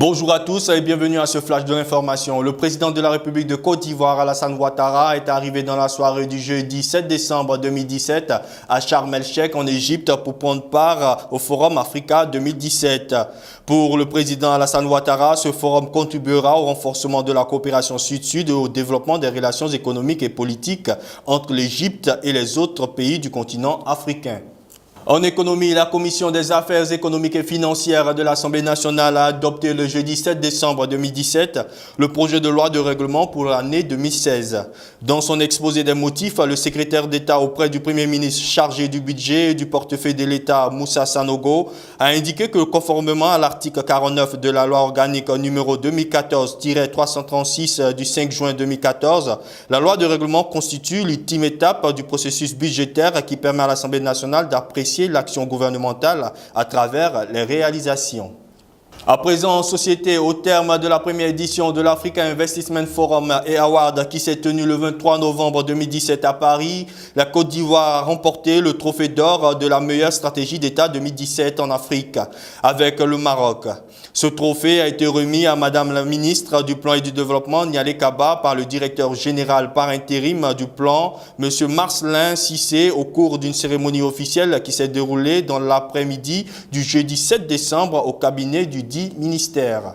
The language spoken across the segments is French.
Bonjour à tous et bienvenue à ce flash de l'information. Le président de la République de Côte d'Ivoire, Alassane Ouattara, est arrivé dans la soirée du jeudi 7 décembre 2017 à Sharm el-Sheikh en Égypte pour prendre part au Forum Africa 2017. Pour le président Alassane Ouattara, ce forum contribuera au renforcement de la coopération sud-sud et au développement des relations économiques et politiques entre l'Égypte et les autres pays du continent africain. En économie, la Commission des affaires économiques et financières de l'Assemblée nationale a adopté le jeudi 7 décembre 2017 le projet de loi de règlement pour l'année 2016. Dans son exposé des motifs, le secrétaire d'État auprès du Premier ministre chargé du budget et du portefeuille de l'État, Moussa Sanogo, a indiqué que conformément à l'article 49 de la loi organique numéro 2014-336 du 5 juin 2014, la loi de règlement constitue l'ultime étape du processus budgétaire qui permet à l'Assemblée nationale d'apprécier l'action gouvernementale à travers les réalisations. À présent, en société, au terme de la première édition de l'Africa Investment Forum et Award qui s'est tenue le 23 novembre 2017 à Paris, la Côte d'Ivoire a remporté le trophée d'or de la meilleure stratégie d'État 2017 en Afrique avec le Maroc. Ce trophée a été remis à Madame la ministre du Plan et du Développement, Nialé Kaba, par le directeur général par intérim du plan, M. Marcelin Cissé, au cours d'une cérémonie officielle qui s'est déroulée dans l'après-midi du jeudi 7 décembre au cabinet du dit ministère.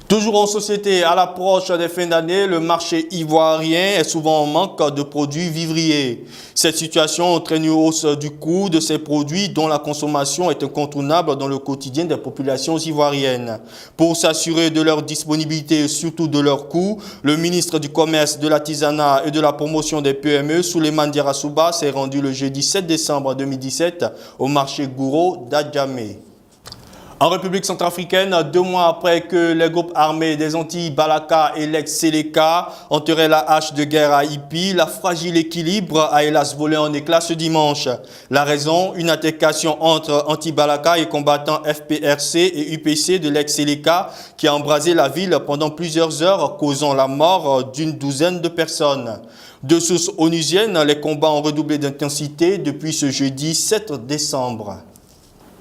Toujours en société, à l'approche des fins d'année, le marché ivoirien est souvent en manque de produits vivriers. Cette situation entraîne une hausse du coût de ces produits dont la consommation est incontournable dans le quotidien des populations ivoiriennes. Pour s'assurer de leur disponibilité et surtout de leur coût, le ministre du Commerce, de l'Artisanat et de la Promotion des PME, Souleymane Diarra-Souba, s'est rendu le jeudi 7 décembre 2017 au marché Gouro d'Adjamé. En République centrafricaine, 2 mois après que les groupes armés des Antilles Balaka et l'ex-Séléka enterraient la hache de guerre à Ipi, la fragile équilibre a hélas volé en éclats ce dimanche. La raison, une altercation entre anti-Balaka et combattants FPRC et UPC de l'ex-Séléka qui a embrasé la ville pendant plusieurs heures, causant la mort d'une douzaine de personnes. De sources onusiennes, les combats ont redoublé d'intensité depuis ce jeudi 7 décembre.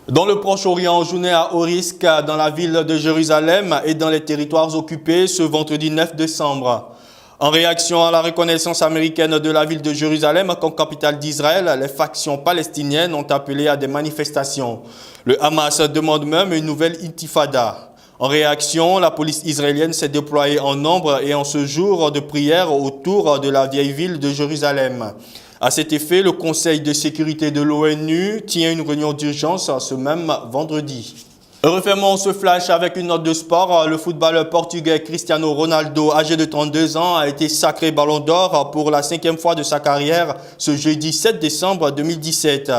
Dans le Proche-Orient, journée à haut risque dans la ville de Jérusalem et dans les territoires occupés ce vendredi 9 décembre. En réaction à la reconnaissance américaine de la ville de Jérusalem comme capitale d'Israël, les factions palestiniennes ont appelé à des manifestations. Le Hamas demande même une nouvelle intifada. En réaction, la police israélienne s'est déployée en nombre et en ce jour de prière autour de la vieille ville de Jérusalem. À cet effet, le Conseil de sécurité de l'ONU tient une réunion d'urgence ce même vendredi. Refermons ce flash avec une note de sport. Le footballeur portugais Cristiano Ronaldo, âgé de 32 ans, a été sacré Ballon d'Or pour la 5e fois de sa carrière ce jeudi 7 décembre 2017,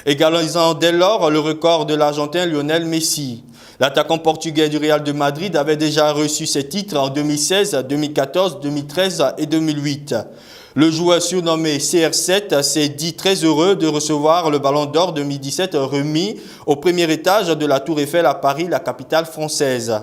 égalisant dès lors le record de l'Argentin Lionel Messi. L'attaquant portugais du Real de Madrid avait déjà reçu ses titres en 2016, 2014, 2013 et 2008. Le joueur surnommé CR7 s'est dit très heureux de recevoir le Ballon d'Or 2017 remis au premier étage de la Tour Eiffel à Paris, la capitale française.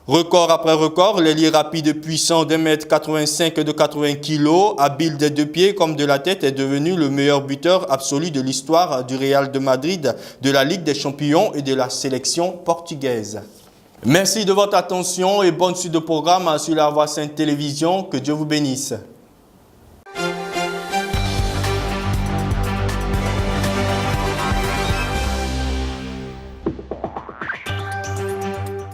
Record après record, l'ailier rapide puissant d'1,85 m de 80 kg, habile des 2 pieds comme de la tête, est devenu le meilleur buteur absolu de l'histoire du Real de Madrid, de la Ligue des Champions et de la sélection portugaise. Merci de votre attention et bonne suite de programme sur La Voix Sainte Télévision. Que Dieu vous bénisse.